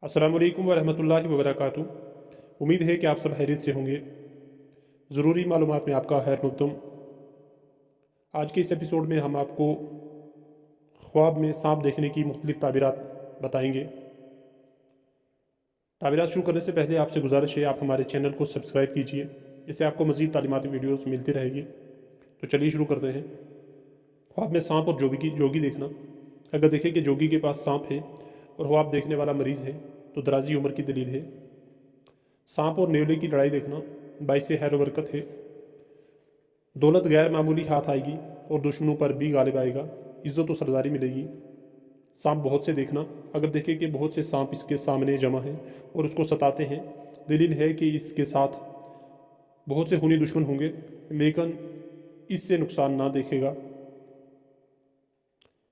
अस्सलाम वालेकुम वरहमतुल्लाहि वबरकातुहू। उम्मीद है कि आप सब खैरियत से होंगे। ज़रूरी मालूमात में आपका खैर मकदूम। आज के इस एपिसोड में हम आपको ख्वाब में सांप देखने की मुख्तलिफ ताबीरात बताएंगे। ताबीरात शुरू करने से पहले आपसे गुजारिश है, आप हमारे चैनल को सब्सक्राइब कीजिए, इससे आपको मज़ीद तालीमाती वीडियोज़ मिलती रहेगी। तो चलिए शुरू करते हैं। ख्वाब में सांप और जोगी देखना। अगर देखें कि जोगी के पास सांप है और ख्वाब देखने वाला मरीज़ है तो दराजी उम्र की दलील है। सांप और नेवले की लड़ाई देखना बाइस से खैर बरकत है। दौलत गैर मामूली हाथ आएगी और दुश्मनों पर भी गालिब आएगा, इज्जत और सरदारी मिलेगी। सांप बहुत से देखना। अगर देखें कि बहुत से सांप इसके सामने जमा हैं और उसको सताते हैं, दलील है कि इसके साथ बहुत से खूनी दुश्मन होंगे, लेकिन इससे नुकसान ना देखेगा।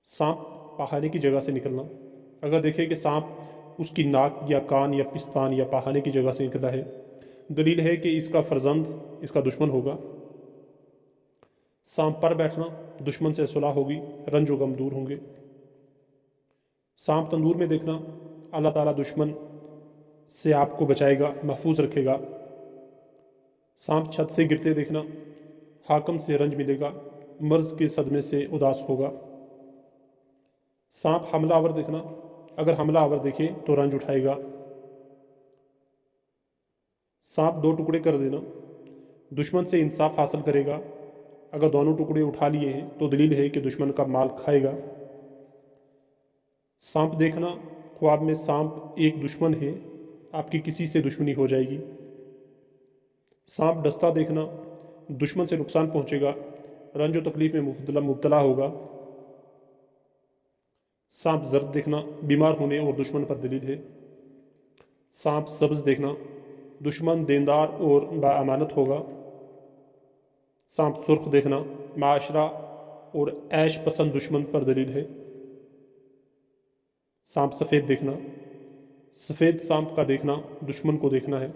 सांप पहाने की जगह से निकलना। अगर देखें कि सांप उसकी नाक या कान या पिस्तान या पहाने की जगह से निकला है, दलील है कि इसका फर्जंद इसका दुश्मन होगा। सांप पर बैठना, दुश्मन से सुलह होगी, रंज व गम दूर होंगे। सांप तंदूर में देखना, अल्लाह ताला दुश्मन से आपको बचाएगा, महफूज रखेगा। सांप छत से गिरते देखना, हाकम से रंज मिलेगा, मर्ज के सदमे से उदास होगा। सांप हमलावर देखना, अगर हमलावर देखे तो रंज उठाएगा। सांप दो टुकड़े कर देना, दुश्मन से इंसाफ हासिल करेगा। अगर दोनों टुकड़े उठा लिए हैं तो दलील है कि दुश्मन का माल खाएगा। सांप देखना, ख्वाब में सांप एक दुश्मन है, आपकी किसी से दुश्मनी हो जाएगी। सांप डसता देखना, दुश्मन से नुकसान पहुंचेगा, रंज व तकलीफ में मुब्तला होगा। सांप जर्द देखना, बीमार होने और दुश्मन पर दलील है। सांप सब्ज देखना, दुश्मन देनदार और बाअमानत होगा। सांप सुर्ख देखना, माशरा और ऐश पसंद दुश्मन पर दलील है। सांप सफ़ेद देखना, सफ़ेद सांप का देखना दुश्मन को देखना है।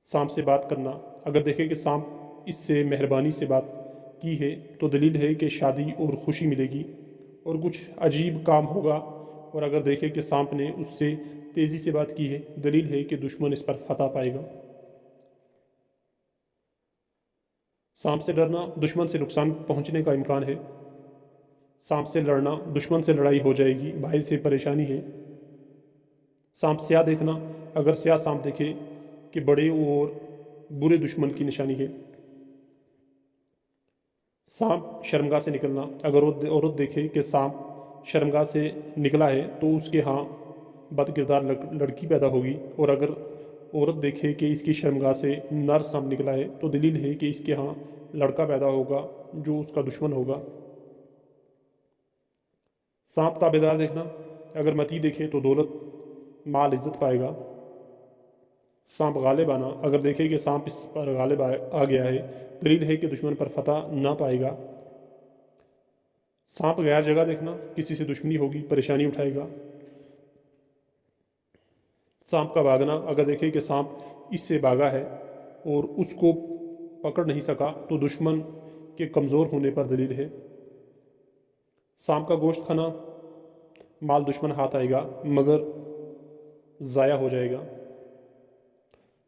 सांप से बात करना, अगर देखें कि सांप इससे मेहरबानी से बात की है तो दलील है कि शादी और खुशी मिलेगी और कुछ अजीब काम होगा। और अगर देखें कि सांप ने उससे तेज़ी से बात की है, दलील है कि दुश्मन इस पर फतह पाएगा। सांप से डरना, दुश्मन से नुकसान पहुंचने का इम्कान है। सांप से लड़ना, दुश्मन से लड़ाई हो जाएगी, भाई से परेशानी है। सांप स्याह देखना, अगर स्याह सांप देखे कि बड़े और बुरे दुश्मन की निशानी है। सांप शर्मगाह से निकलना, अगर औरत देखे कि सांप शर्मगाह से निकला है तो उसके यहाँ बद किरदार लड़की पैदा होगी। और अगर औरत देखे कि इसकी शर्मगाह से नर सांप निकला है तो दलील है कि इसके यहाँ लड़का पैदा होगा जो उसका दुश्मन होगा। सांप ताबेदार देखना, अगर मती देखे तो दौलत माल इज्जत पाएगा। सांप गालिब आना, अगर देखे कि सांप इस पर गालिब आ गया है, दलील है कि दुश्मन पर फतह ना पाएगा। सांप गैर जगह देखना, किसी से दुश्मनी होगी, परेशानी उठाएगा। सांप का भागना, अगर देखे कि सांप इससे भागा है और उसको पकड़ नहीं सका तो दुश्मन के कमज़ोर होने पर दलील है। सांप का गोश्त खाना, माल दुश्मन हाथ आएगा मगर ज़ाया हो जाएगा।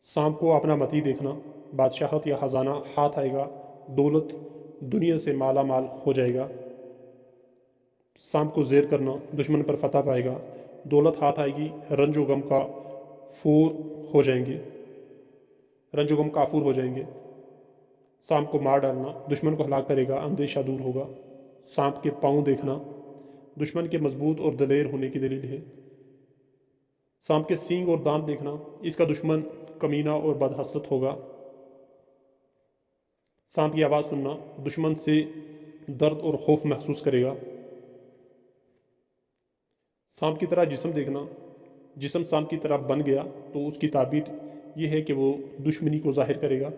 सांप को अपना मती देखना, बादशाहत या खजाना हाथ आएगा, दौलत दुनिया से माला माल हो जाएगा। सांप को ज़ेर करना, दुश्मन पर फतह पाएगा, दौलत हाथ आएगी, रंज व गम का फूर हो जाएंगे, रंज व गम काफूर हो जाएंगे। सांप को मार डालना, दुश्मन को हलाक करेगा, अंदेशा दूर होगा। सांप के पाँव देखना, दुश्मन के मजबूत और दलेर होने की दलील है। सांप के सींग और दांत देखना, इसका दुश्मन कमीना और बदहसरत होगा। सांप की आवाज़ सुनना, दुश्मन से दर्द और खौफ महसूस करेगा। सांप की तरह जिस्म देखना, जिस्म सांप की तरह बन गया तो उसकी ताबीर यह है कि वो दुश्मनी को जाहिर करेगा।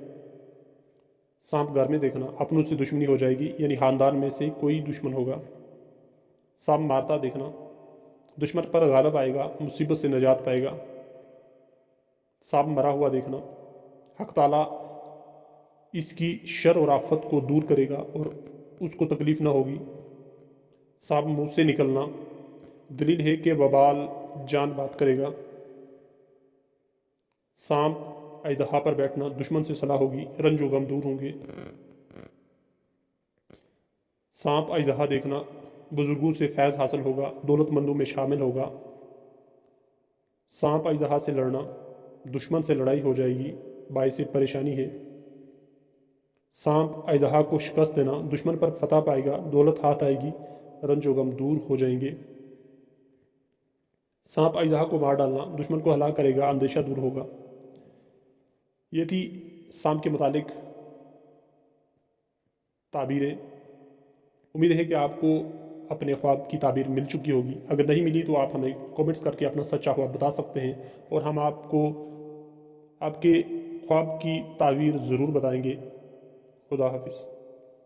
सांप घर में देखना, अपनों से दुश्मनी हो जाएगी, यानी खानदान में से कोई दुश्मन होगा। सांप मारता देखना, दुश्मन पर गालिब आएगा, मुसीबत से निजात पाएगा। सांप मरा हुआ देखना, हक ताला इसकी शर और आफत को दूर करेगा और उसको तकलीफ ना होगी। सांप मुंह से निकलना, दलील है कि वबाल جان بات کرے گا۔ سانپ اژدہا پر بیٹھنا، دشمن سے صلاح ہوگی، رنج و غم دور ہوں گے۔ سانپ اژدہا دیکھنا، بزرگوں سے فیض حاصل ہوگا، دولت مندوں میں شامل ہوگا۔ سانپ اژدہا سے لڑنا، دشمن سے لڑائی ہو جائے گی، باعث پریشانی ہے۔ سانپ اژدہا کو شکست دینا، دشمن پر فتح پائے گا، دولت ہاتھ آئے گی، رنج و غم دور ہو جائیں گے۔ سانپ اژدہا کو مار ڈالنا، دشمن کو ہلاک کرے گا، اندیشہ دور ہوگا۔ یہ تھی سانپ کے متعلق تعبیریں۔ امید ہے کہ آپ کو اپنے خواب کی تعبیر مل چکی ہوگی۔ اگر نہیں ملی تو آپ ہمیں کومنٹس کر کے اپنا سچا خواب بتا سکتے ہیں، اور ہم آپ کو آپ کے خواب کی تعبیر ضرور بتائیں گے۔ خدا حافظ۔